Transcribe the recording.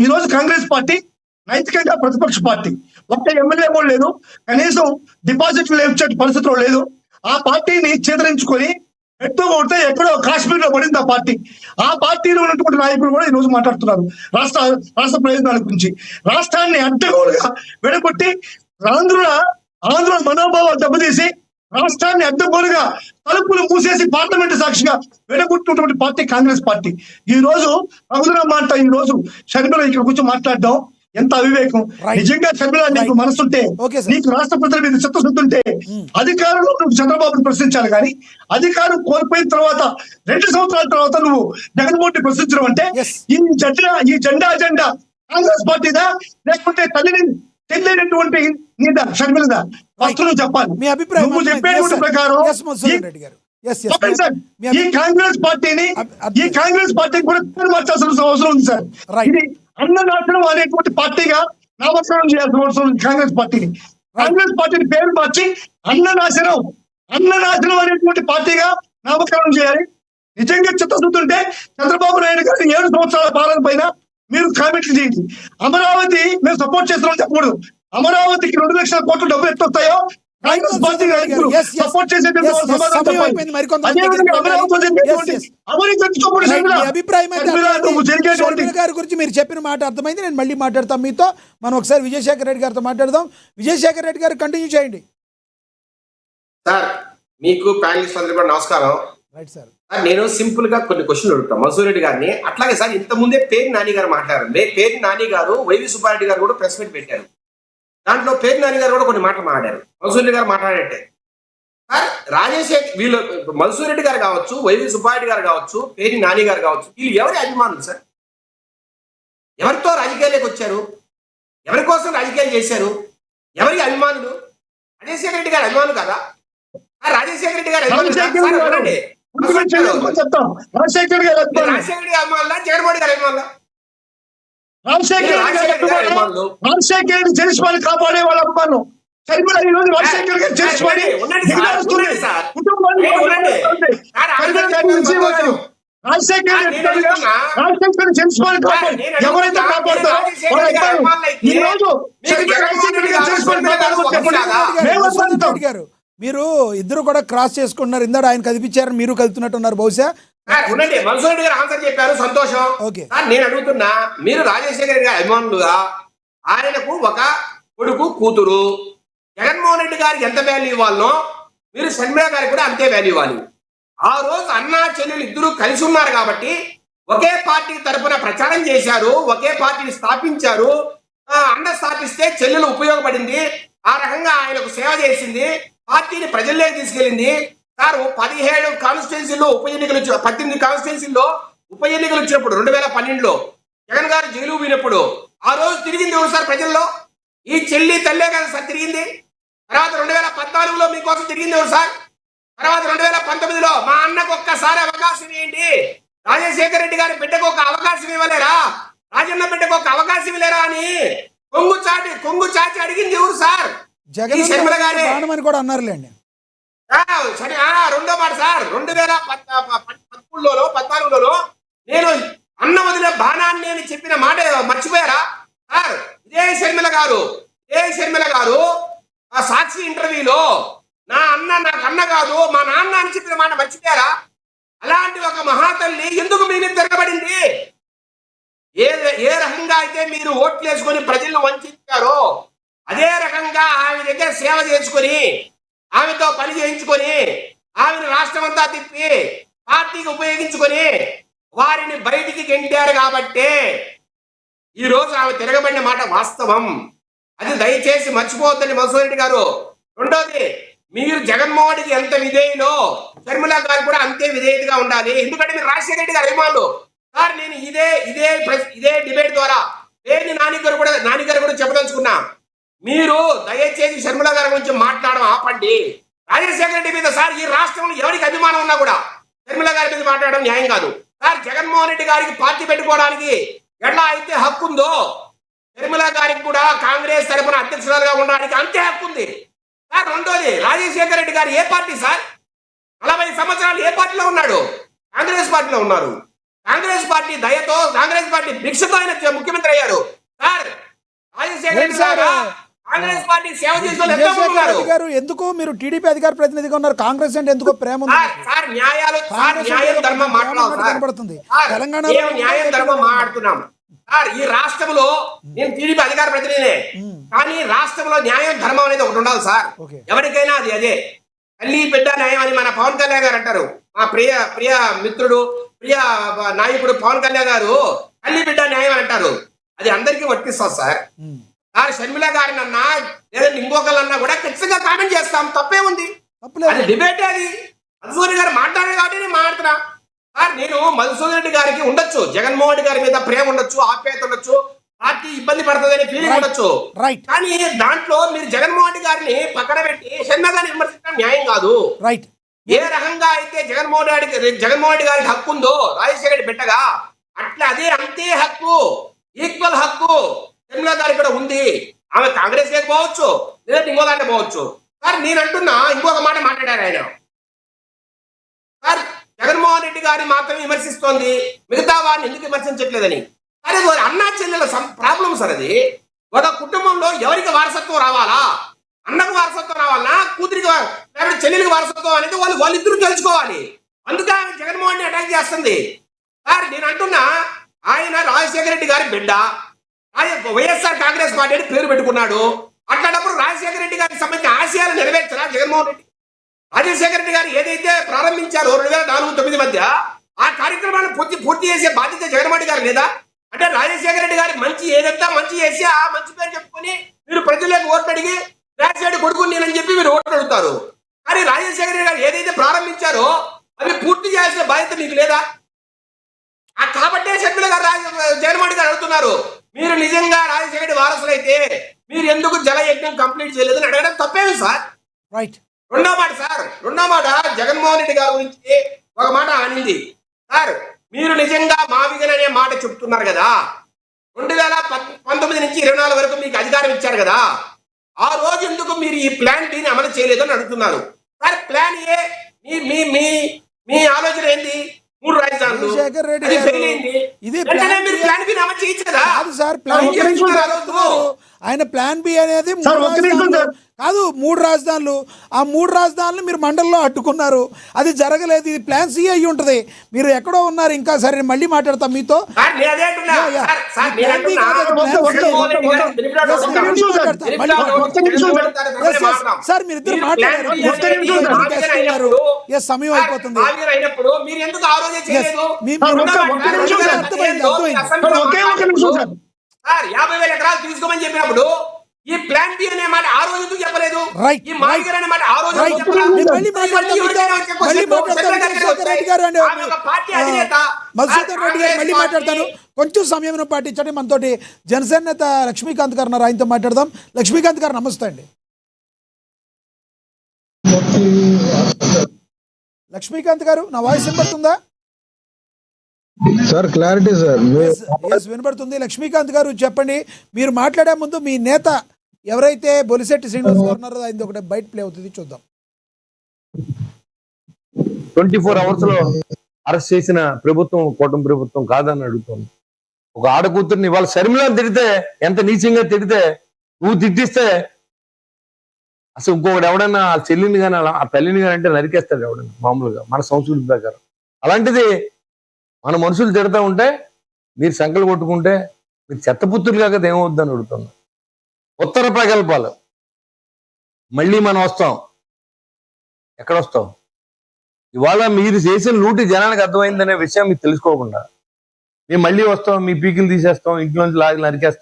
ఈ రోజు కాంగ్రెస్ పార్టీ నైతికంగా ప్రతిపక్ష పార్టీ. ఒక్క ఎమ్మెల్యే కూడా లేదు, కనీసం డిపాజిట్లు లేచే పరిస్థితిలో లేదు. ఆ పార్టీని చేదరించుకొని ఎట్టో కొడితే ఎక్కడో కాశ్మీర్ లో పడింది ఆ పార్టీ. ఆ పార్టీలో ఉన్నటువంటి నాయకులు కూడా ఈ రోజు మాట్లాడుతున్నారు రాష్ట్ర ప్రయోజనాల గురించి. రాష్ట్రాన్ని అడ్డగోలుగా విడగొట్టి ఆంధ్రుల మనోభావాలు దెబ్బతీసి రాష్ట్రాన్ని అడ్డగోలుగా తలుపులు మూసేసి పార్లమెంటు సాక్షిగా విడగొట్టినటువంటి పార్టీ కాంగ్రెస్ పార్టీ. ఈ రోజు మాట ఈ రోజు షర్మిల ఇక్కడ కూర్చొని మాట్లాడడం ఎంత అవివేకం. నిజంగా షర్మిల నీకు మనసుంటే, నీకు రాష్ట్ర ప్రజల మీద చిత్తశుద్ధి ఉంటే అధికారంలో నువ్వు చంద్రబాబుని ప్రశ్నించాలి. కానీ అధికారం కోల్పోయిన తర్వాత 2 సంవత్సరాల తర్వాత నువ్వు జగన్మోహన్ ప్రశ్నించడం అంటే ఈ జెండా కాంగ్రెస్ పార్టీదా లేకుంటే తెలియనటువంటి నీదా షర్మిలదా? ఫస్ట్ నువ్వు చెప్పాలి. నువ్వు చెప్పేటువంటి ప్రకారం ఈ కాంగ్రెస్ పార్టీని కూడా మార్చాల్సిన అవసరం ఉంది సార్. ఇది అన్ననాశనం అనేటువంటి పార్టీగా నామకరణం చేయాల్సిన అవసరం ఉంది కాంగ్రెస్ పార్టీని. కాంగ్రెస్ పార్టీని పేరు మార్చి అన్ననాశనం అనేటువంటి పార్టీగా నామకరణం చేయాలి. నిజంగా చిత్తశుద్ధి ఉంటే చంద్రబాబు నాయుడు గారి 7 సంవత్సరాల పాలన పైన మీరు కామెంట్లు చేయండి. అమరావతి మేము సపోర్ట్ చేస్తున్నామని చెప్పకూడదు. అమరావతికి 2 లక్షల కోట్ల డబ్బులు ఎట్టొస్తాయో కాంగ్రెస్ పార్టీ సపోర్ట్ చేసే గారి గురించి మీరు చెప్పిన మాట అర్థమైంది. నేను మళ్ళీ మాట్లాడతాం మీతో. మనం ఒకసారి విజయశేఖర రెడ్డి గారితో మాట్లాడదాం. విజయశేఖర రెడ్డి గారు కంటిన్యూ చేయండి సార్. మీకు ప్యానలిస్ట్ అందరికీ కూడా నమస్కారం. Right sir. నేను సింపుల్ గా కొన్ని క్వశ్చన్లు అడుగుతాను మన్సూర్ రెడ్డి గారిని. అట్లాగే సార్, ఇంత ముందే పేరు నాని గారు మాట్లాడారు. పేరు నాని గారు వైవి సుబ్బారెడ్డి గారు కూడా ప్రెస్ మీట్ పెట్టారు. దాంట్లో పేరు నాని గారు కూడా కొన్ని మాటలు మాట్లాడారు. మన్సూర్ రెడ్డి గారు మాట్లాడేట్టే సార్, రాజశేఖర్ వీళ్ళు మన్సూర్ రెడ్డి గారు కావచ్చు, వైవి సుబ్బారెడ్డి గారు కావచ్చు, పేరు నాని గారు కావచ్చు, వీళ్ళు ఎవరి అభిమానులు సార్? ఎవరితో రాజకీయాల్లోకి వచ్చారు? ఎవరి కోసం రాజకీయాలు చేశారు? ఎవరికి అభిమానులు? రాజశేఖర రెడ్డి గారు అభిమానులు కదా? రాజశేఖర రెడ్డి గారు అభిమానులు రాజశేఖర్ గారు జగన్మోహన్ గారు అభిమానులు. రాజశేఖర్ రెడ్డి చరిష్మాని కాపాడే వాళ్ళ అభిమానం. రాజశేఖర్ గారు చరిష్మాని ఎవరైతే కాపాడుతారో ఈ రోజు గారు మీరు ఇద్దరు కూడా క్రాస్ చేసుకుంటున్నారు. ఇందాక ఆయన కనిపించారు, మీరు కలుపుతున్నట్టున్నారు. బహుశా ఉండండి, మన్సూర్ రెడ్డి గారు ఆన్సర్ చెప్పారు, సంతోషం. నేను అడుగుతున్నా, మీరు రాజశేఖర రెడ్డి గారి అభిమానులుగా ఆయనకు ఒక కొడుకు కూతురు, జగన్మోహన్ రెడ్డి గారికి ఎంత వాల్యూ ఇవ్వాలనో మీరు షర్మిల గారికి కూడా అంతే వాల్యూ ఇవ్వాలి. ఆ రోజు అన్నా చెల్లెలు ఇద్దరు కలిసి ఉన్నారు కాబట్టి ఒకే పార్టీ తరఫున ప్రచారం చేశారు, ఒకే పార్టీని స్థాపించారు. అన్న స్థాపిస్తే చెల్లెలు ఉపయోగపడింది, ఆ రకంగా ఆయనకు సేవ చేసింది, పార్టీని ప్రజల్లోకి తీసుకెళ్ళింది. సార్ 17 కాన్స్టిట్యున్సీలో ఉప ఎన్నికలు 18 కాన్స్టిట్యున్సీల్లో ఉప ఎన్నికలు వచ్చినప్పుడు 2012లో జగన్ గారు జైలు పోయినప్పుడు ఆ రోజు తిరిగింది ఎవరు సార్ ప్రజల్లో? ఈ చెల్లి తల్లే కదా సార్ తిరిగింది. తర్వాత 2014లో మీకోసం తిరిగింది ఎవరు సార్? తర్వాత 2019లో మా అన్నకు ఒక్కసారి అవకాశం ఇవ్వండి, రాజశేఖర రెడ్డి గారి బిడ్డకు ఒక అవకాశం ఇవ్వలేరా, రాజన్న బిడ్డకు ఒక అవకాశం ఇవ్వలేరా అని కొంగు చాచి అడిగింది ఎవరు సార్? షర్మిల గారే కూడా అన్నారులేండి. రెండో మాట సార్, 2014లో నేను అన్న వదిన బాణాన్ని అని చెప్పిన మాట మర్చిపోయారా సార్? ఇదే షర్మిల గారు ఆ సాక్షి ఇంటర్వ్యూలో నా అన్న నాకు అన్న కాదు మా నాన్న అని చెప్పిన మాట మర్చిపోయారా? అలాంటి ఒక మహాతల్లి ఎందుకు మీ మీద తిరగబడింది? ఏ రకంగా అయితే మీరు ఓట్లు వేసుకొని ప్రజలను వంచారో అదే రకంగా ఆమె దగ్గర సేవ చేసుకొని, ఆమెతో పని చేయించుకొని, ఆమెను రాష్ట్రం అంతా తిప్పి పార్టీకి ఉపయోగించుకొని వారిని బయటికి గెంటారు కాబట్టి ఈ రోజు ఆమె తిరగబడిన మాట వాస్తవం. అది దయచేసి మర్చిపోవద్దండి మన్సూర్ రెడ్డి గారు. రెండోది, మీరు జగన్మోహన్కి ఎంత విధేయులో షర్మిల గారు కూడా అంతే విధేయతగా ఉండాలి. ఎందుకంటే మీరు రాజశేఖర రెడ్డి గారు అభిమానులు సార్. నేను ఇదే డిబేట్ ద్వారా పేరుని నాని గారు కూడా చెప్పదలుచుకున్నా. మీరు దయచేసి షర్మిల గారి గురించి మాట్లాడడం ఆపండి. రాజశేఖర రెడ్డి మీద సార్ ఈ రాష్ట్రంలో ఎవరికి అభిమానం ఉన్నా కూడా షర్మిల గారి మీద మాట్లాడడం న్యాయం కాదు సార్. జగన్మోహన్ రెడ్డి గారికి పార్టీ పెట్టుకోవడానికి ఎలా అయితే హక్కు ఉందో షర్మిల గారికి కూడా కాంగ్రెస్ తరఫున అధ్యక్షురాలుగా ఉండడానికి అంతే హక్కు ఉంది సార్. రెండోది, రాజశేఖర రెడ్డి గారు ఏ పార్టీ సార్? 40 సంవత్సరాలు ఏ పార్టీలో ఉన్నాడు? కాంగ్రెస్ పార్టీలో ఉన్నారు. కాంగ్రెస్ పార్టీ దయతో, కాంగ్రెస్ పార్టీ భిక్షతో ఆయన ముఖ్యమంత్రి అయ్యారు. సార్ రాజశేఖర రెడ్డి సార్, లాగా కాంగ్రెస్ పార్టీ సేవ చేసిన వాళ్ళు ఎంతో మంది విజయశేఖర ఉన్నారు. రెడ్డి గారు ఎందుకు మీరు టీడీపీ అధికార ప్రతినిధిగా ఉన్నారు, కాంగ్రెస్ అంటే ఎందుకో ప్రేమ ఉంది? సార్ న్యాయాలు, సార్ కాంగ్రెస్ న్యాయం అంటే ధర్మం ప్రేమ మాట్లాడాలి ఉన్నట్టు సార్. కనబడుతుంది. సార్, తెలంగాణలో మేము న్యాయం ధర్మం మాట్లాడుతున్నాం సార్. ఈ రాష్ట్రంలో నేను టీడీపీ అధికార ప్రతినిధినే, కానీ రాష్ట్రంలో న్యాయం ధర్మం అనేది ఒకటి ఉండాలి సార్. ఓకే. ఎవరికైనా అది అదే తల్లి బిడ్డ న్యాయం అని మన పవన్ కళ్యాణ్ గారు అంటారు. మా ప్రియ ప్రియ మిత్రుడు, ప్రియ నాయకుడు పవన్ కళ్యాణ్ గారు తల్లి బిడ్డ న్యాయం అని అంటారు. అది అందరికీ వర్తిస్తుంది సార్. సార్ షర్మిల గారిని అన్నా లేదంటే ఇంకొకళ్ళన్నా కూడా ఖచ్చితంగా కామెంట్ చేస్తాం, తప్పే ఉంది. తప్పలేదు. అది డిబేట్. అది మధుసూదన్ గారు మాట్లాడారు కాబట్టి నేను మాట్లాడుతున్నా సార్. నేను మధుసూదన్ రెడ్డి గారికి ఉండొచ్చు, జగన్మోహన్ రెడ్డి గారి మీద ప్రేమ ఉండొచ్చు, ఆప్యాయత ఉండొచ్చు, పార్టీ ఇబ్బంది పడుతుందని ఫీలింగ్ ఉండొచ్చు. రైట్ కానీ దాంట్లో మీరు జగన్మోహన్ రెడ్డి గారిని పక్కన పెట్టి షర్మిల గారిని విమర్శించడం న్యాయం కాదు. రైట్ ఏ రకంగా అయితే జగన్మోహన్ రెడ్డి గారికి హక్కు ఉందో రాజశేఖర రెడ్డి బిడ్డగా, అట్లా అంతే హక్కు, ఈక్వల్ హక్కు షర్మిల గారికి కూడా ఉంది. ఆమె కాంగ్రెస్ లేకపోవచ్చు, లేదంటే ఇంకో దాంట్లో పోవచ్చు. సార్ నేను అంటున్నా, ఇంకొక మాట మాట్లాడారు ఆయన. సార్ జగన్మోహన్ రెడ్డి గారిని మాత్రమే విమర్శిస్తోంది, మిగతా వారిని ఎందుకు విమర్శించట్లేదని. అరే అన్నా చెల్లెల ప్రాబ్లం సార్. అది ఒక కుటుంబంలో ఎవరికి వారసత్వం రావాలా, అన్నకు వారసత్వం రావాలన్నా, కూతురికి చెల్లెలికి వారసత్వం అనేది వాళ్ళిద్దరూ తెలుసుకోవాలి. అందుకే ఆయన జగన్మోహన్ రెడ్డి అటాక్ చేస్తుంది. సార్ నేను అంటున్నా, ఆయన రాజశేఖర రెడ్డి గారి బిడ్డ, వైఎస్ఆర్ కాంగ్రెస్ పార్టీ అని పేరు పెట్టుకున్నాడు. అట్లాంటప్పుడు రాజశేఖర రెడ్డి గారికి సంబంధించిన ఆశయాలు నెరవేర్చరా జగన్మోహన్ రెడ్డి? రాజశేఖర రెడ్డి గారు ఏదైతే ప్రారంభించారో 2004-2009 మధ్య, ఆ కార్యక్రమాన్ని పూర్తి చేసే బాధ్యత జగన్మోహన్ రెడ్డి గారు లేదా? అంటే రాజశేఖర రెడ్డి గారి మంచి ఏదంతా మంచి చేసి ఆ మంచి పేరు చెప్పుకొని మీరు ప్రజలకు ఓట్లు అడిగి రాజశేఖర కొడుకు నేనని చెప్పి మీరు ఓట్లు అడుగుతారు. కానీ రాజశేఖర రెడ్డి గారు ఏదైతే ప్రారంభించారో అవి పూర్తి చేయాల్సిన బాధ్యత మీకు లేదా? కాబట్టే షర్మిల గారు జగన్మోహన్ రెడ్డి గారు అడుగుతున్నారు, మీరు నిజంగా రాజశేఖర రెడ్డి వారసులైతే మీరు ఎందుకు జలయజ్ఞం కంప్లీట్ చేయలేదని అడగడం తప్పేమి సార్? రైట్. రెండో మాట జగన్మోహన్ రెడ్డి గారి గురించి ఒక మాట అనింది సార్. మీరు నిజంగా మావిగన్ అనే మాట చెప్తున్నారు కదా, 2019 నుంచి 24 వరకు మీకు అధికారం ఇచ్చారు కదా, ఆ రోజు ఎందుకు మీరు ఈ ప్లాన్ బిని అమలు చేయలేదని అడుగుతున్నారు సార్. ప్లాన్ ఏ మీ ఆలోచన ఏంటి? 3 రాజధానులు రాజశేఖర రెడ్డి అది గారు, ఫెయిల్ అయింది. ఇది వెంటనే మీరు ప్లాన్ బిని అమలు చేయొచ్చు కదా. కాదు సార్, ప్లాన్ ఏం చేస్తున్నారు? ఆయన ప్లాన్ బి అనేది సార్, 3 ఒక్క నిమిషం రాజధానులు సార్. కాదు, 3 రాజధానులు. ఆ 3 రాజధానులు మీరు మండలిలో అడ్డుకున్నారు, అది జరగలేదు. ఇది ప్లాన్ సి అయ్యి ఉంటుంది. మీరు ఎక్కడో ఉన్నారు ఇంకా. సరే మళ్ళీ మాట్లాడతాం మీతో. సార్, నేను అదే అంటున్నా. Yeah, yeah. సార్, నేను ప్లాన్ బి అంటున్నా, కాదు, అది ప్లాన్ సి. జగన్మోహన్ రెడ్డి గారు దిలీప్రావు Yes, గారు మళ్ళీ ఉంటారు. మాట్లాడతాం. దిలీప్రావు గారు మళ్ళీ ఉంటారు. జగన్మోహన్ రెడ్డి గారు Yes, yes. మాట్లాడదాం. సార్, మీరు ఇద్దరు మీరు మాట్లాడారు. ప్లాన్ Yes, చేసి yes, మావిగన్ చేస్తున్నారు. అయినప్పుడు, Yes, సమయం సార్, అయిపోతుంది. మావిగన్ అయినప్పుడు మీరు ఎందుకు ఆ రోజే Yes. చేయలేదు? ఒక్క నిమిషం సార్. అర్థమైంది. సార్, ఒకే ఒక నిమిషం సార్. సార్ 50,000 ఎకరాలు తీసుకోమని చెప్పినప్పుడు ఈ ప్లాన్ బి అనే మాట ఆ రోజు ఎందుకు చెప్పలేదు? Right, ఈ మావిగన్ అనే మాట ఆ రోజు రైట్. ఎందుకు చెప్పలేదు? మీరు మళ్ళీ మాట్లాడతాం మళ్ళీ మీతో. వచ్చే మళ్ళీ క్వశ్చన్ మాట్లాడతాం. విజయశేఖర రెడ్డి గారు అండి, ఆమె ఒక పార్టీ అధినేత. మధుసూదన్ రెడ్డి గారు మళ్ళీ మాట్లాడతాను. కొంచెం సమయం పాటించండి. మనతోటి జనసేన నేత లక్ష్మీకాంత్ గారు ఉన్నారు, ఆయనతో మాట్లాడదాం. లక్ష్మీకాంత్ గారు నమస్తే అండి. లక్ష్మీకాంత్ గారు, నా వాయిస్ వినపడుతుందా? Sir clarity sir. ఎస్, వినపడుతుంది. లక్ష్మీకాంత్ గారు చెప్పండి, మీరు మాట్లాడే ముందు మీ నేత ఎవరైతే బొలిశెట్టి శ్రీనివాస్ గారు ఉన్నారో ఆయన ఒకటి బయట ప్లే అవుతుంది, చూద్దాం. 24 hours లో అరెస్ట్ చేసిన ప్రభుత్వం కూటమి ప్రభుత్వం కాదని అడుగుతుంది. ఒక ఆడకూతుర్ని వాళ్ళ శర్మిలను తిడితే, ఎంత నీచంగా తిడితే, నువ్వు తిట్టిస్తే అసలు ఇంకొకటి ఎవడన్నా ఆ చెల్లిని కానీ ఆ తల్లిని కానీ అంటే నరికేస్తాడు ఎవడన్నా మామూలుగా మన సంస్కృతి ప్రకారం. అలాంటిది మన మనుషులు తిడతా ఉంటే మీరు సంకలు కొట్టుకుంటే మీరు చెత్తపుత్రులు కాక ఏమవుద్దని అడుగుతున్నా. ఉత్తర ప్రగల్భాలు మళ్ళీ మనం వస్తాం. ఎక్కడ వస్తాం? ఇవాళ మీరు చేసిన లూటి జనానికి అర్థమైందనే విషయం మీకు తెలుసుకోకుండా మేము మళ్ళీ వస్తాం, మీ పీకిలు తీసేస్తాం, ఇంట్లో నుంచి లాగి నరికేస్తాం.